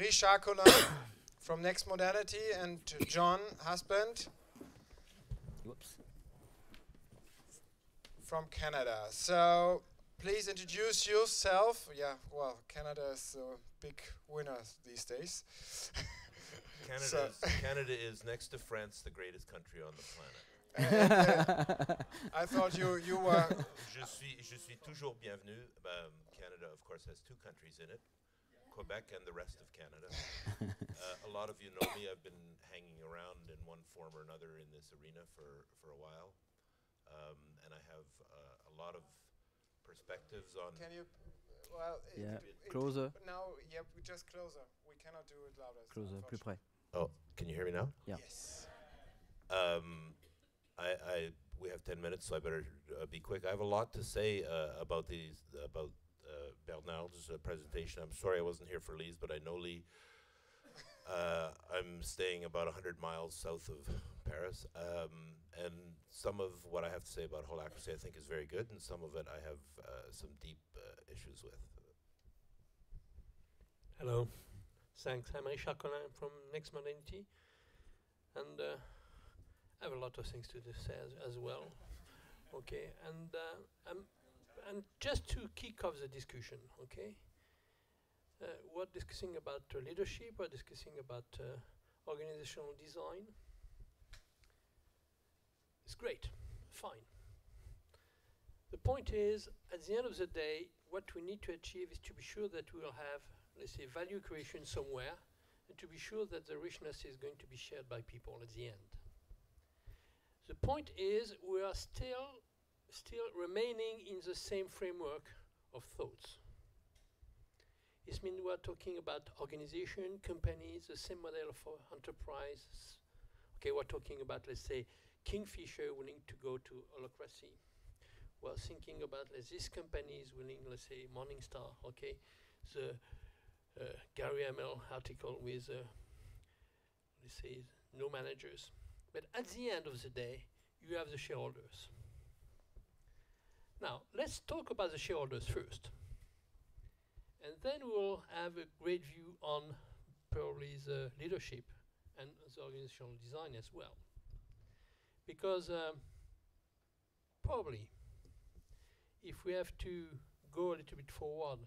Richard Collin from NextModernity and John Husband from Canada. So please introduce yourself. Yeah, well, Canada is a big winner these days. Canada is next to France, the greatest country on the planet. I thought you were. Je suis toujours bienvenu. Canada, of course, has two countries in it, Quebec and the rest of Canada. A lot of you know me. I've been hanging around in one form or another in this arena for a while, and I have a lot of perspectives on. Can you? Well, closer. Now, yeah, just closer. We cannot do it louder. Closer, plus près. Oh, can you hear me now? Yeah. Yes. We have 10 minutes, so I better be quick. I have a lot to say about Bernard's presentation. I'm sorry I wasn't here for Lee's, but I know Lee. I'm staying about 100 miles south of Paris, and some of what I have to say about holacracy I think is very good, and some of it I have some deep issues with. Hello. Thanks. I'm Richard Collin from NextModernity, and I have a lot of things to say as well. Okay, and just to kick off the discussion, okay, we're discussing about leadership, we're discussing about organizational design. It's great, fine. The point is, at the end of the day, what we need to achieve is to be sure that we will have, let's say, value creation somewhere, and to be sure that the richness is going to be shared by people at the end. The point is, we are still remaining in the same framework of thoughts. This means we are talking about organization, companies, the same model for enterprise. Okay, we're talking about, let's say, Kingfisher willing to go to holacracy. We're thinking about this company is willing, let's say, Morningstar, okay? The Gary Hamel article with, let's say, no managers. But at the end of the day, you have the shareholders. Now, let's talk about the shareholders first. And then we'll have a great view on probably the leadership and the organizational design as well. Because probably, if we have to go a little bit forward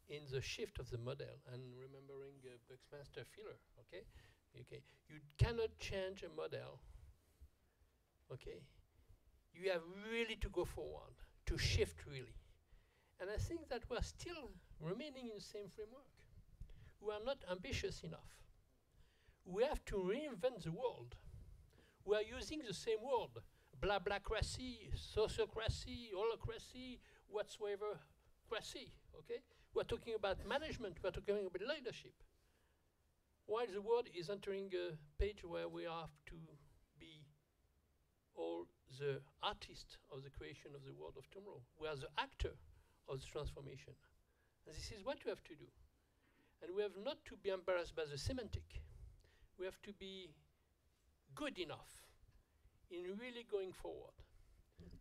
in the shift of the model, and remembering Buckminster Fuller, okay? Okay, you cannot change a model, okay? You have really to go forward, to shift really. And I think that we're still remaining in the same framework. We are not ambitious enough. We have to reinvent the world. We are using the same word, blah-blahcracy, sociocracy, holacracy, whatsoever cracy, okay? We're talking about management, we're talking about leadership. While the world is entering a page where we have to be all the artists of the creation of the world of tomorrow. We are the actor of the transformation. And this is what we have to do. And we have not to be embarrassed by the semantic. We have to be good enough in really going forward.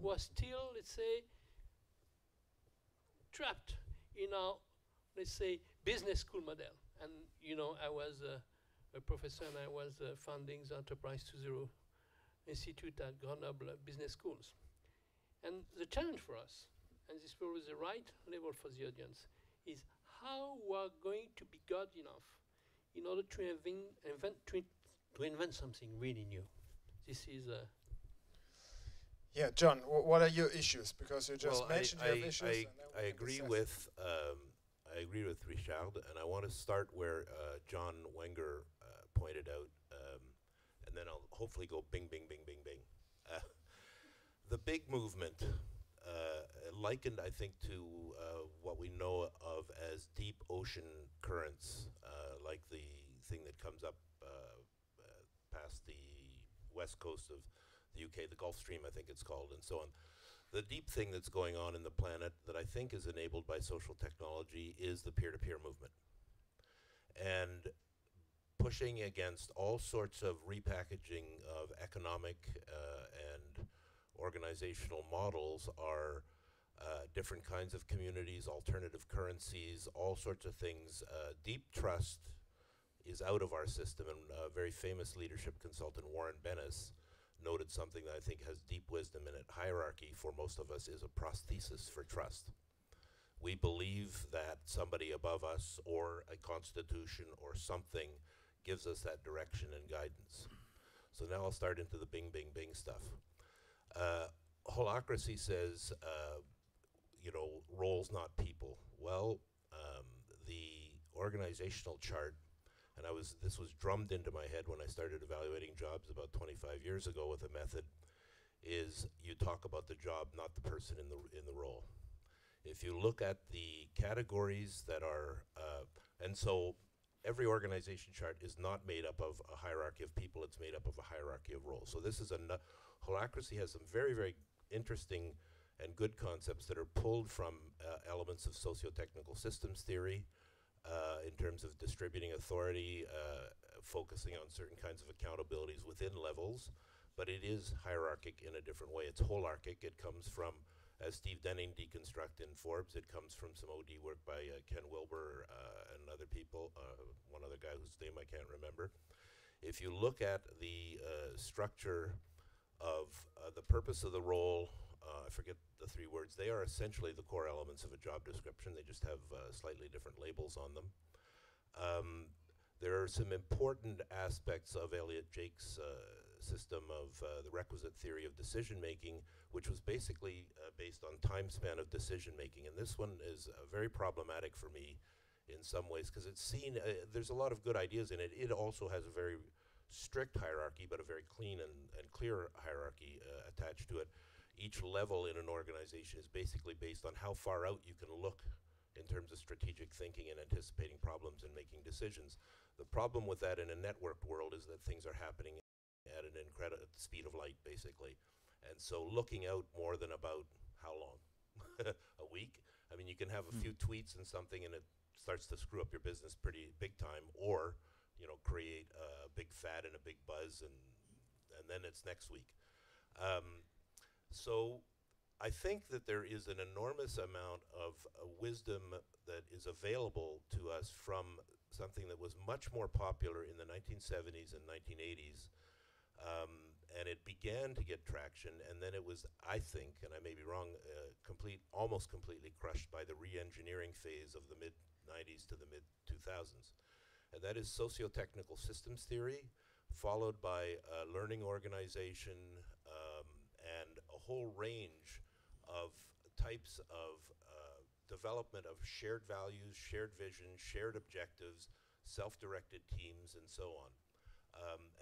We are still, let's say, trapped in our, let's say, business school model. And you know, I was a professor and I was founding the Enterprise 2.0 Institute at Grenoble Business Schools. And the challenge for us, and this is probably the right level for the audience, is how we are going to be good enough in order to invent something really new. This is yeah, John, what are your issues? Because you just mentioned you have issues. I agree with Richard, and I want to start where John Wenger pointed out, and then I'll hopefully go bing, bing, bing, bing, bing. The big movement, likened, I think, to what we know of as deep ocean currents, like the thing that comes up past the west coast of the UK, the Gulf Stream, I think it's called, and so on. The deep thing that's going on in the planet that I think is enabled by social technology is the peer-to-peer movement. And pushing against all sorts of repackaging of economic and organizational models are different kinds of communities, alternative currencies, all sorts of things, deep trust is out of our system, and very famous leadership consultant Warren Bennis noted something that I think has deep wisdom in it. Hierarchy, for most of us, is a prosthesis for trust. We believe that somebody above us or a constitution or something gives us that direction and guidance. So now I'll start into the bing, bing, bing stuff. Holacracy says, roles, not people. Well, the organizational chart, and this was drummed into my head when I started evaluating jobs about 25 years ago with a method, is you talk about the job, not the person in the role. If you look at the categories that are, and so every organization chart is not made up of a hierarchy of people, it's made up of a hierarchy of roles. So this is Holacracy has some very, very interesting and good concepts that are pulled from elements of socio-technical systems theory in terms of distributing authority, focusing on certain kinds of accountabilities within levels, but it is hierarchic in a different way. It's holarchic. It comes from, as Steve Denning deconstructed in Forbes, it comes from some OD work by Ken Wilber and other people, one other guy whose name I can't remember. If you look at the structure of the purpose of the role, I forget the three words, they are essentially the core elements of a job description. They just have slightly different labels on them. There are some important aspects of Elliot Jake's system of the requisite theory of decision making, which was basically based on time span of decision making. And this one is very problematic for me in some ways, because it's seen, there's a lot of good ideas in it. It also has a very strict hierarchy, but a very clean and clear hierarchy attached to it. Each level in an organization is basically based on how far out you can look in terms of strategic thinking and anticipating problems and making decisions. The problem with that in a networked world is that things are happening at an incredible speed of light, basically. And so looking out more than about how long? A week? I mean, you can have a few tweets and something and it starts to screw up your business pretty big time, or create a big fad and a big buzz, and then it's next week. So I think that there is an enormous amount of wisdom that is available to us from something that was much more popular in the 1970s and 1980s. And it began to get traction, and then it was, I think, and I may be wrong, almost completely crushed by the re-engineering phase of the mid-90s to the mid-2000s. And that is socio-technical systems theory, followed by learning organization, and a whole range of types of development of shared values, shared vision, shared objectives, self-directed teams, and so on.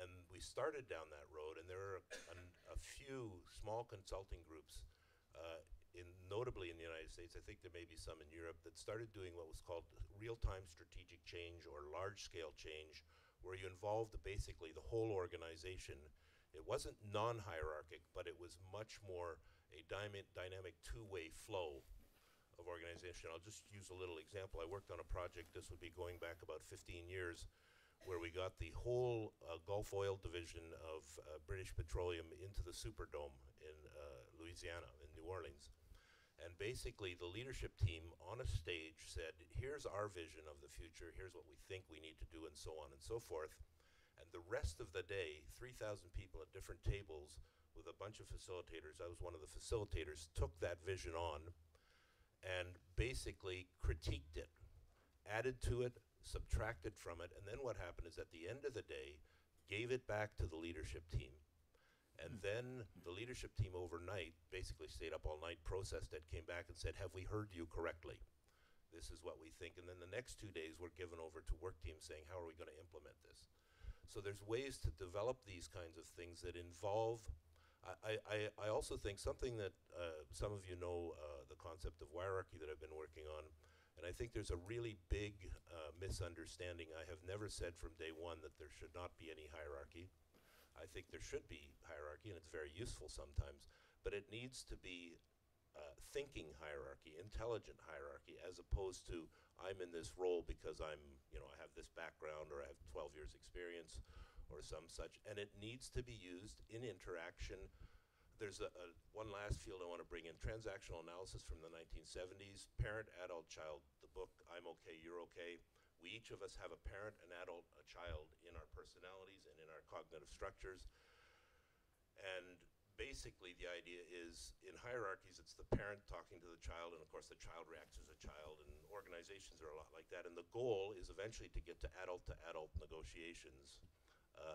And we started down that road, and there are a few small consulting groups, notably in the United States, I think there may be some in Europe, that started doing what was called real-time strategic change or large-scale change, where you involved basically the whole organization. It wasn't non-hierarchic, but it was much more a dynamic two-way flow of organization. I'll just use a little example. I worked on a project, this would be going back about 15 years, where we got the whole Gulf Oil division of British Petroleum into the Superdome in Louisiana, in New Orleans. And basically the leadership team on a stage said, here's our vision of the future, here's what we think we need to do, and so on and so forth. And the rest of the day, 3,000 people at different tables with a bunch of facilitators, I was one of the facilitators, took that vision on and basically critiqued it, added to it, subtracted from it, and then what happened is at the end of the day, gave it back to the leadership team. And then the leadership team overnight basically stayed up all night, processed it, came back and said, have we heard you correctly? This is what we think. And then the next 2 days were given over to work teams saying, how are we going to implement this? So there's ways to develop these kinds of things that involve, I also think something that some of you know, the concept of hierarchy that I've been working on, and I think there's a really big misunderstanding. I have never said from day one that there should not be any hierarchy. I think there should be hierarchy, and it's very useful sometimes, but it needs to be thinking hierarchy, intelligent hierarchy, as opposed to I'm in this role because I have this background or I have 12 years experience or some such, and it needs to be used in interaction. There's one last field I want to bring in, transactional analysis from the 1970s, parent, adult, child, the book I'm okay, you're okay, We each of us have a parent, an adult, a child in our personalities and in our cognitive structures. And basically the idea is, in hierarchies, it's the parent talking to the child, and of course the child reacts as a child, and organizations are a lot like that. And the goal is eventually to get to adult negotiations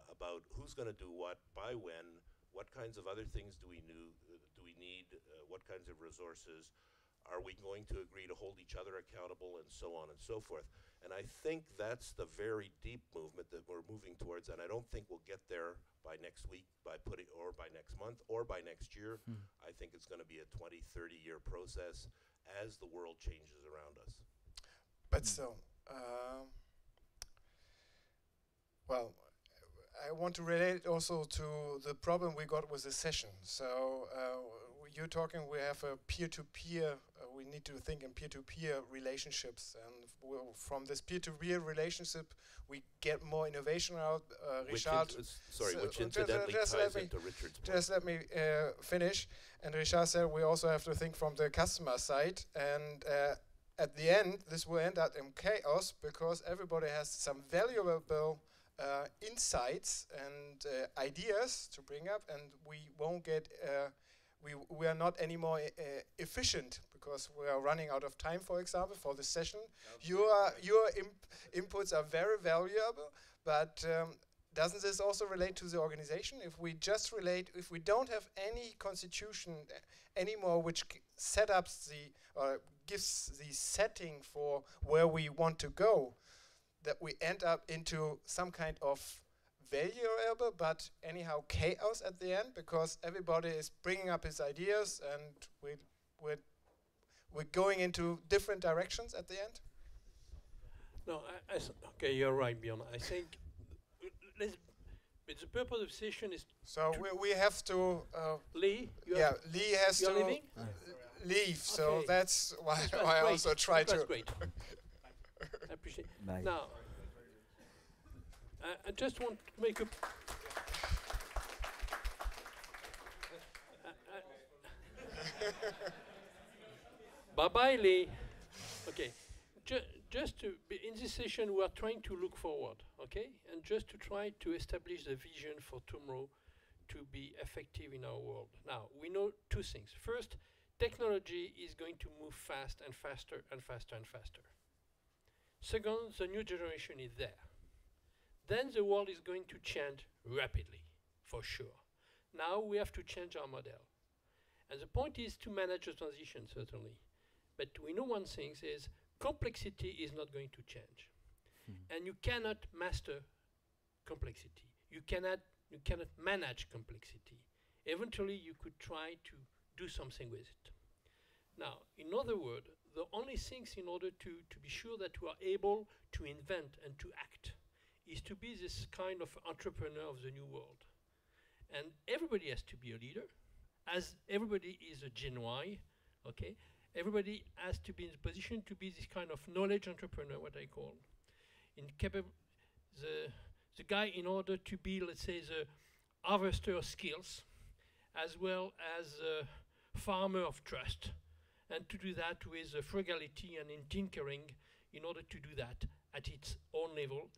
about who's going to do what, by when, what kinds of other things do we need, what kinds of resources, are we going to agree to hold each other accountable, and so on and so forth. And I think that's the very deep movement that we're moving towards, and I don't think we'll get there by next week, or by next month, or by next year. I think it's going to be a 20, 30-year process as the world changes around us. But still, well, I want to relate also to the problem we got with the session. So you're talking, we have a peer-to-peer, we need to think in peer-to-peer relationships, and from this peer-to-peer relationship, we get more innovation out. Richard, which incidentally ties into Richard's point. Just let me finish. And Richard said we also have to think from the customer side, and at the end, this will end up in chaos because everybody has some valuable insights and ideas to bring up, and we won't get we are not anymore efficient because we are running out of time, for example, for the session. Your inputs are very valuable, but doesn't this also relate to the organization? If we just if we don't have any constitution anymore which gives the setting for where we want to go, that we end up into some kind of valuable, but anyhow chaos at the end, because everybody is bringing up his ideas and we're going into different directions at the end? No, okay, you're right, Bjorn. I think but the purpose of the session is... So we have to... Lee? Lee has to leave, so that's why I also try to... That's great. I appreciate it. Bye. Now, I just want to make a... Bye-bye, Lee. Okay. Just to be in this session, we are trying to look forward, okay? And just to try to establish the vision for tomorrow to be effective in our world. Now, we know two things. First, technology is going to move fast and faster and faster and faster. Second, the new generation is there. Then the world is going to change rapidly, for sure. Now we have to change our model. And the point is to manage the transition, certainly. But we know one thing is complexity is not going to change. And you cannot master complexity. You cannot manage complexity. Eventually you could try to do something with it. Now, in other words, the only things in order to be sure that we are able to invent and to act is to be this kind of entrepreneur of the new world. And everybody has to be a leader, as everybody is a Gen Y, okay? Everybody has to be in the position to be this kind of knowledge entrepreneur, what I call. The guy in order to be, let's say, the harvester of skills, as well as a farmer of trust, and to do that with frugality and in tinkering in order to do that at its own level,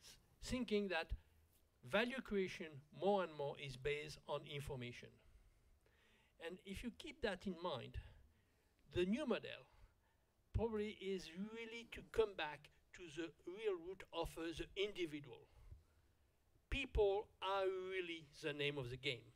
thinking that value creation more and more is based on information. And if you keep that in mind, the new model probably is really to come back to the real root of the individual. People are really the name of the game.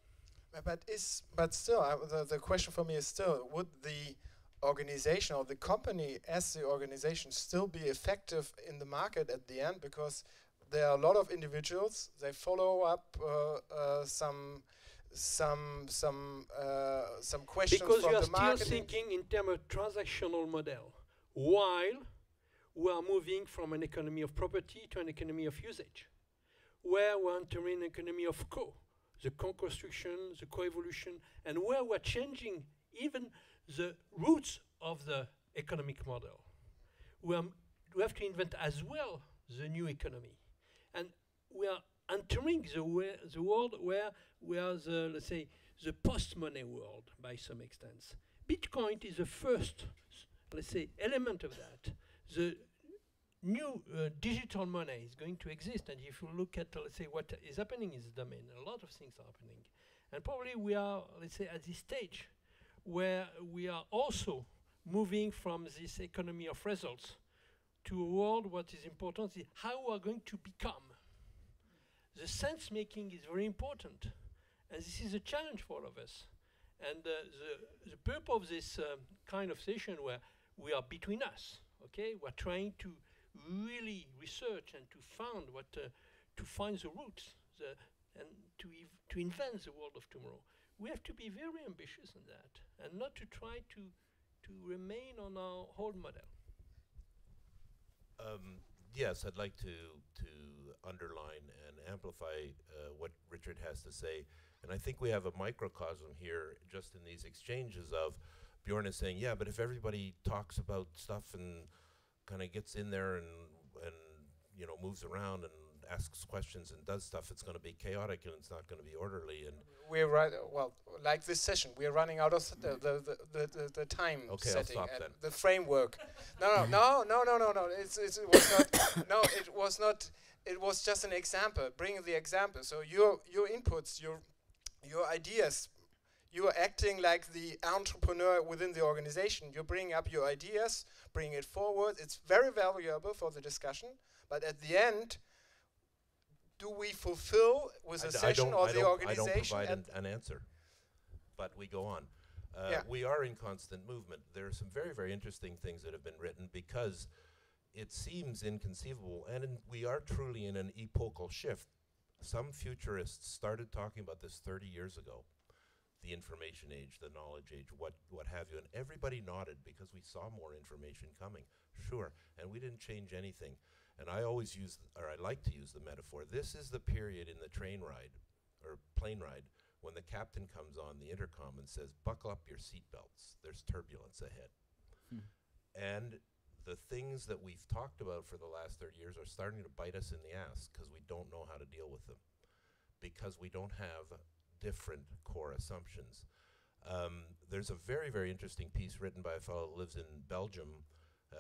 But still, the question for me is still, would the organization or the company as the organization still be effective in the market at the end? Because there are a lot of individuals, they follow up some questions because from you are the market. Still thinking in terms of transactional model, while we are moving from an economy of property to an economy of usage, where we're entering an economy of the co-construction, the co-evolution, and where we're changing even the roots of the economic model. We have to invent as well the new economy. And we are entering the world where we are let's say, the post-money world by some extent. Bitcoin is the first, let's say, element of that. The new digital money is going to exist. And if you look at, let's say, what is happening in the domain, a lot of things are happening. And probably we are, let's say, at this stage where we are also moving from this economy of results to a world. What is important is how we are going to become. The sense making is very important, and this is a challenge for all of us. And the purpose of this kind of session where we are between us, okay, we're trying to really research and to find what to find the roots and to invent the world of tomorrow. We have to be very ambitious in that and not to try to remain on our old model. Yes, I'd like to underline and amplify what Richard has to say. And I think we have a microcosm here just in these exchanges of Bjorn is saying, yeah, but if everybody talks about stuff and kind of gets in there and you know, moves around and asks questions and does stuff, it's going to be chaotic and it's not going to be orderly. And we're right. Well, like this session, we're running out of the time setting and the framework. No. It was not. No, it was not. It was just an example. Bring the example. So your inputs, your ideas. You are acting like the entrepreneur within the organization. You're bringing up your ideas, bring it forward. It's very valuable for the discussion. But at the end, do we fulfill with a session or the organization? I don't provide an answer, but we go on. We are in constant movement. There are some very, very interesting things that have been written because it seems inconceivable, and we are truly in an epochal shift. Some futurists started talking about this 30 years ago, the information age, the knowledge age, what have you, and everybody nodded because we saw more information coming. Sure, and we didn't change anything. And I always use, or I like to use the metaphor, this is the period in the train ride, or plane ride, when the captain comes on the intercom and says, buckle up your seatbelts, there's turbulence ahead. And the things that we've talked about for the last 30 years are starting to bite us in the ass because we don't know how to deal with them, because we don't have different core assumptions. There's a very, very interesting piece written by a fellow who lives in Belgium.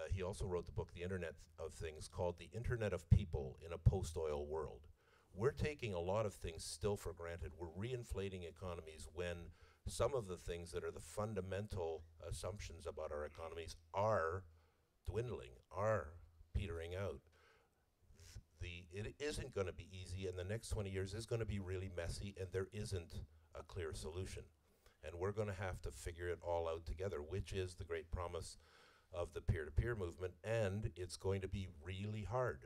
He also wrote the book, The Internet of Things, called The Internet of People in a Post-Oil World. We're taking a lot of things still for granted. We're reinflating economies when some of the things that are the fundamental assumptions about our economies are dwindling, are petering out. It isn't going to be easy, and the next 20 years is going to be really messy, and there isn't a clear solution. And we're going to have to figure it all out together, which is the great promise of the peer-to-peer movement, and it's going to be really hard.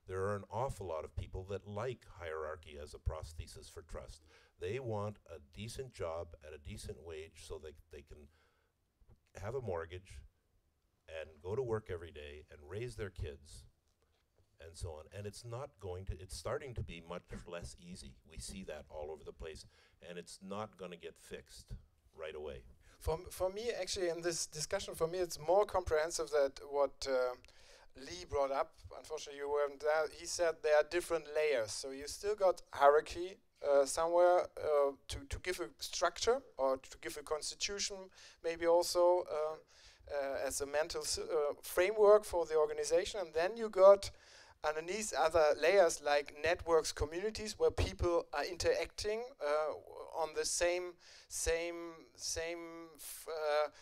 There are an awful lot of people that like hierarchy as a prosthesis for trust. They want a decent job at a decent wage so that they can have a mortgage and go to work every day and raise their kids and so on. And it's starting to be much less easy. We see that all over the place, and it's not going to get fixed right away. For me, actually, in this discussion, for me, it's more comprehensive than what Lee brought up. Unfortunately, you weren't there. He said there are different layers. So you still got hierarchy somewhere to give a structure or to give a constitution, maybe also as a mental framework for the organization. And then you got underneath other layers like networks, communities, where people are interacting on the same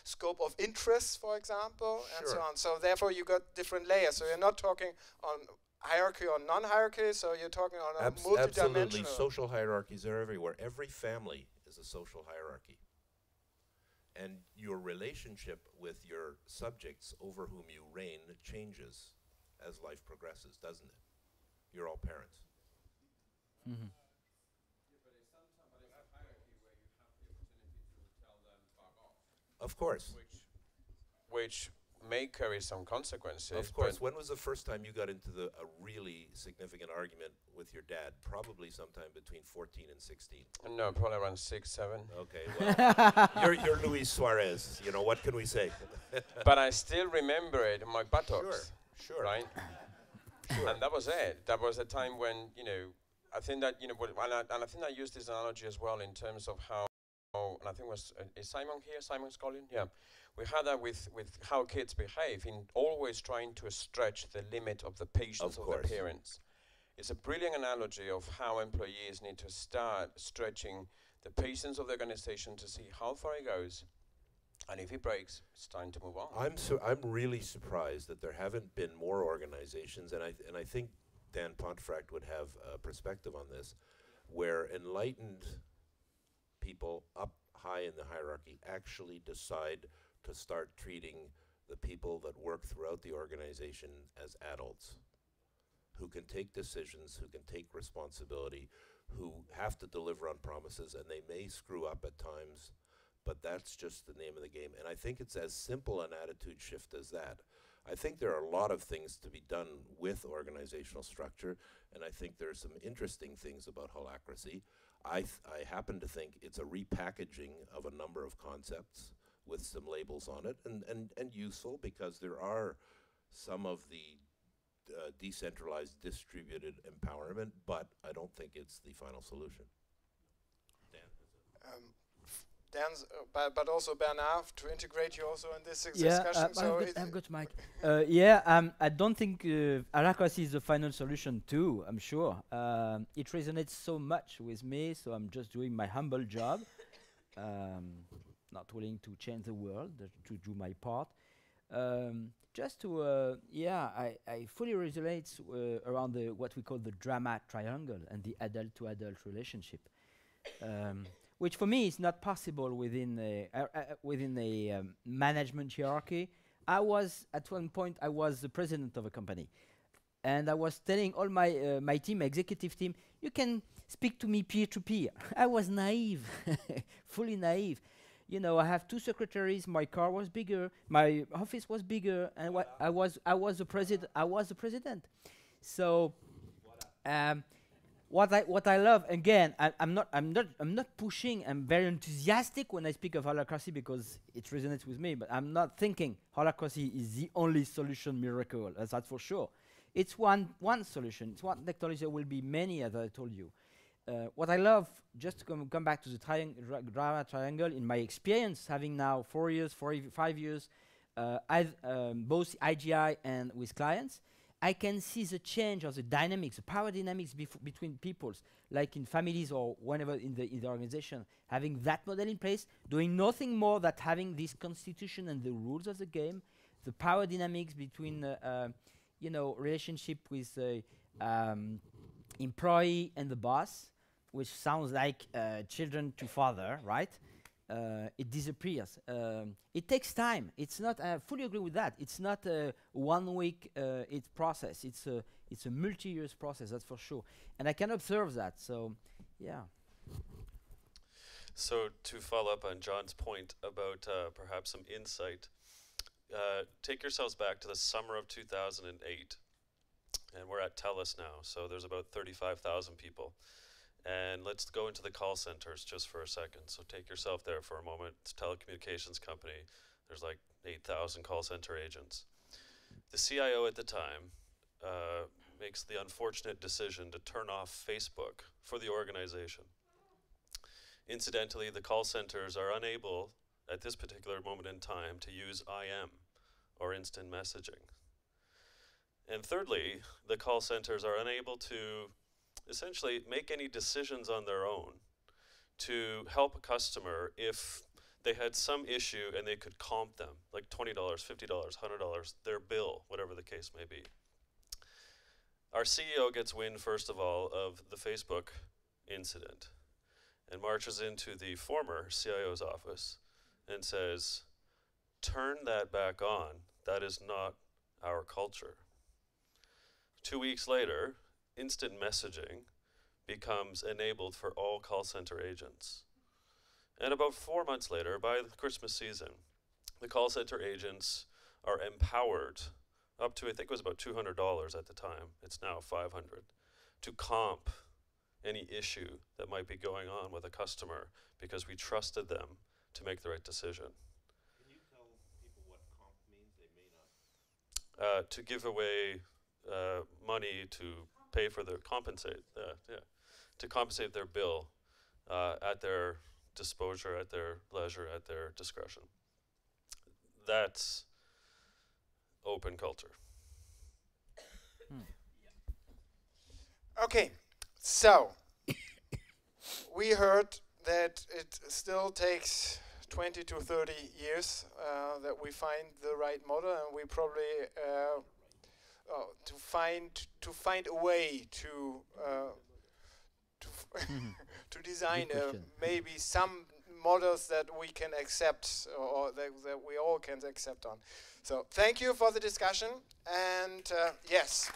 scope of interests, for example, and so on. So therefore, you got different layers. So you're not talking on hierarchy or non-hierarchy. So you're talking on a multidimensional. Absolutely, social hierarchies are everywhere. Every family is a social hierarchy, and your relationship with your subjects over whom you reign changes as life progresses, doesn't it? You're all parents. Mm-hmm. Of course. Which may carry some consequences. Of course. When was the first time you got into a really significant argument with your dad? Probably sometime between 14 and 16. No, probably around 6, 7. Okay, well, you're Luis Suarez. You know, what can we say? But I still remember it in my buttocks. Sure. Right? Sure. And that was it. That was a time when, I think that, and I think I used this analogy as well in terms of how and I think it was, is Simon here? Simon's Collin? Yeah. We had that with how kids behave in always trying to stretch the limit of the patience of their parents. It's a brilliant analogy of how employees need to start stretching the patience of the organization to see how far it goes. And if it breaks, it's time to move on. I'm really surprised that there haven't been more organizations, and I think Dan Pontefract would have a perspective on this, where enlightened people up high in the hierarchy actually decide to start treating the people that work throughout the organization as adults, who can take decisions, who can take responsibility, who have to deliver on promises, and they may screw up at times, but that's just the name of the game. And I think it's as simple an attitude shift as that. I think there are a lot of things to be done with organizational structure, and I think there are some interesting things about holacracy. I happen to think it's a repackaging of a number of concepts with some labels on it, and useful, because there are some of the decentralized, distributed empowerment, but I don't think it's the final solution. Dan? Dan's, but also Bernard, to integrate you also in this discussion. So I've got Mike. I don't think holacracy is the final solution too, I'm sure. It resonates so much with me, so I'm just doing my humble job. Not willing to change the world, to do my part. Just to, I fully resonate around what we call the drama triangle and the adult-to-adult relationship, which for me is not possible within a management hierarchy. At one point, I was the president of a company, and I was telling all my team, executive team, you can speak to me peer to peer. I was naive, fully naive. You know, I have 2 secretaries. My car was bigger. My office was bigger, and I was the president. So, what I love, again, I'm not pushing. I'm very enthusiastic when I speak of holacracy because it resonates with me. But I'm not thinking holacracy is the only solution miracle. That's for sure. It's one solution. It's one technology. There will be many, as I told you. What I love, just to come back to the drama triangle, in my experience, having now 5 years, both IGI and with clients, I can see the change of the dynamics, the power dynamics between peoples, like in families or whenever in the organization, having that model in place, doing nothing more than having this constitution and the rules of the game, the power dynamics between, relationship with employee and the boss, which sounds like children to father, right? It disappears. It takes time. It's not. I fully agree with that. It's not a 1 week it's process. It's a multi-years process. That's for sure. And I can observe that. So, yeah. So to follow up on John's point about perhaps some insight, take yourselves back to the summer of 2008, and we're at TELUS now. So there's about 35,000 people. And let's go into the call centers just for a second. So take yourself there for a moment. It's a telecommunications company. There's like 8,000 call center agents. The CIO at the time makes the unfortunate decision to turn off Facebook for the organization. Incidentally, the call centers are unable, at this particular moment in time, to use IM, or instant messaging. And thirdly, the call centers are unable to essentially make any decisions on their own to help a customer if they had some issue and they could comp them, like $20, $50, $100, their bill, whatever the case may be. Our CEO gets wind, first of all, of the Facebook incident and marches into the former CIO's office and says, turn that back on. That is not our culture. 2 weeks later, instant messaging becomes enabled for all call center agents. And about 4 months later, by the Christmas season, the call center agents are empowered up to, I think it was about $200 at the time, it's now $500, to comp any issue that might be going on with a customer because we trusted them to make the right decision. Can you tell people what comp means? They may not. To give away money to pay for their to compensate their bill at their disposure at their leisure, at their discretion. That's open culture. Okay, so we heard that it still takes 20 to 30 years that we find the right model, and we probably to find a way to to design maybe some models that we can accept, or that we all can accept on. So thank you for the discussion, and yes.